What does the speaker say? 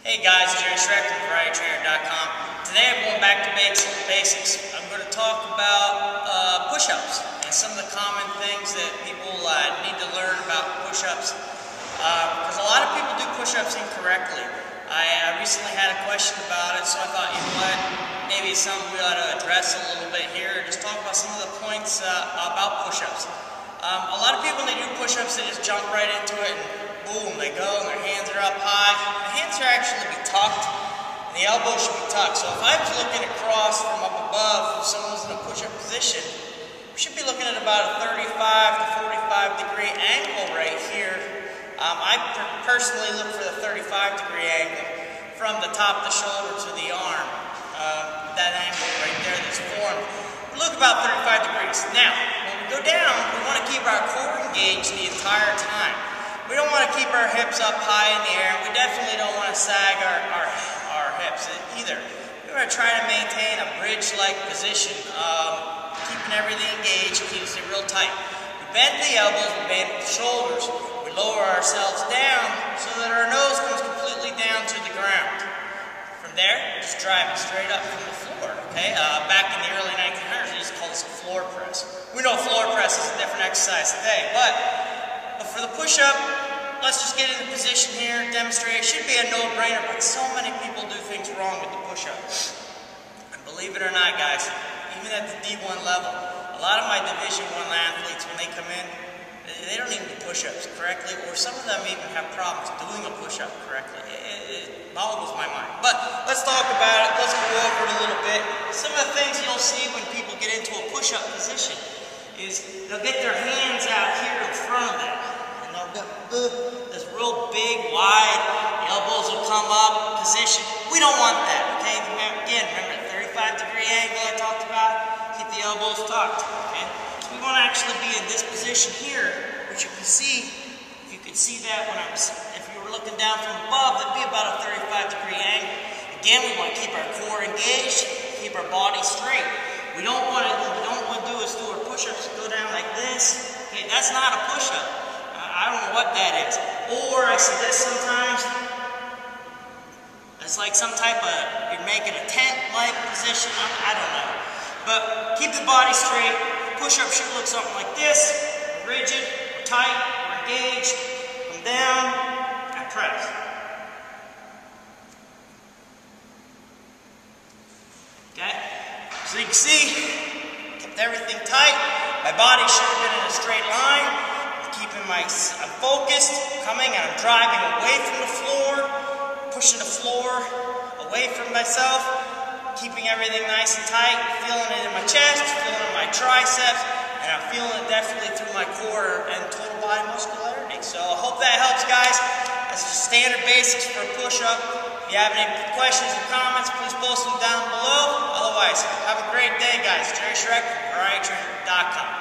Hey guys, Jerry Schreck from VarietyTrainer.com. Today I'm going back to basics. I'm going to talk about push-ups and some of the common things that people need to learn about push-ups. Because a lot of people do push-ups incorrectly. I recently had a question about it, so I thought, you know what, maybe it's something we ought to address a little bit here. Just talk about some of the points about push-ups. A lot of people, when they do push-ups, they just jump right into it and boom, they go, and their hands are up high. The hands are actually be tucked, and the elbows should be tucked. So if I was looking across from up above, if someone's in a push-up position, we should be looking at about a 35 to 45 degree angle right here. I personally look for the 35 degree angle from the top of the shoulder to the arm. That angle right there that's formed. We look about 35 degrees. Now, when we go down, we want to keep our core engaged the entire time. We don't want to keep our hips up high in the air. We definitely don't want to sag our hips either. We want to try to maintain a bridge-like position, keeping everything engaged, keeps it real tight. We bend the elbows, we bend the shoulders, we lower ourselves down so that our nose comes completely down to the ground. From there, just drive it straight up from the floor. Okay? Back in the early 1900s, they used to call this a floor press. We know floor press is a different exercise today, but for the push-up, let's just get in the position here, demonstrate. It should be a no-brainer, but so many people do things wrong with the push-up. And believe it or not, guys, even at the D1 level, a lot of my Division I athletes, when they come in, they don't even do push-ups correctly, or some of them even have problems doing a push-up correctly. It boggles my mind. But let's talk about it. Let's go over it a little bit. Some of the things you'll see when people get into a push-up position is they'll get their hands out here in front of them. And they'll go this real big, wide, the elbows will come up, position. We don't want that, okay? Again, remember the 35 degree angle I talked about? Keep the elbows tucked, okay? So we want to actually be in this position here, which you can see, if you could see that if you were looking down from above, that'd be about a 35 degree angle. Again, we want to keep our core engaged, keep our body straight. We don't want to do is do our push-ups go down like this. Okay, that's not a push-up. I don't know what that is. Or I see this sometimes. It's like some type of, you're making a tent-like position. I don't know. But keep the body straight. Push-up should look something like this. We're rigid, we're tight, we're engaged. Come down, and press. Okay? So you can see, kept everything tight. My body should have been in a straight line. I'm focused, coming, and I'm driving away from the floor, pushing the floor away from myself, keeping everything nice and tight, feeling it in my chest, feeling it in my triceps, and I'm feeling it definitely through my core and total body muscularity. So I hope that helps, guys. That's just standard basics for a push-up. If you have any questions or comments, please post them down below. Otherwise, have a great day, guys. Jerry Schreck from VarietyTrainer.com.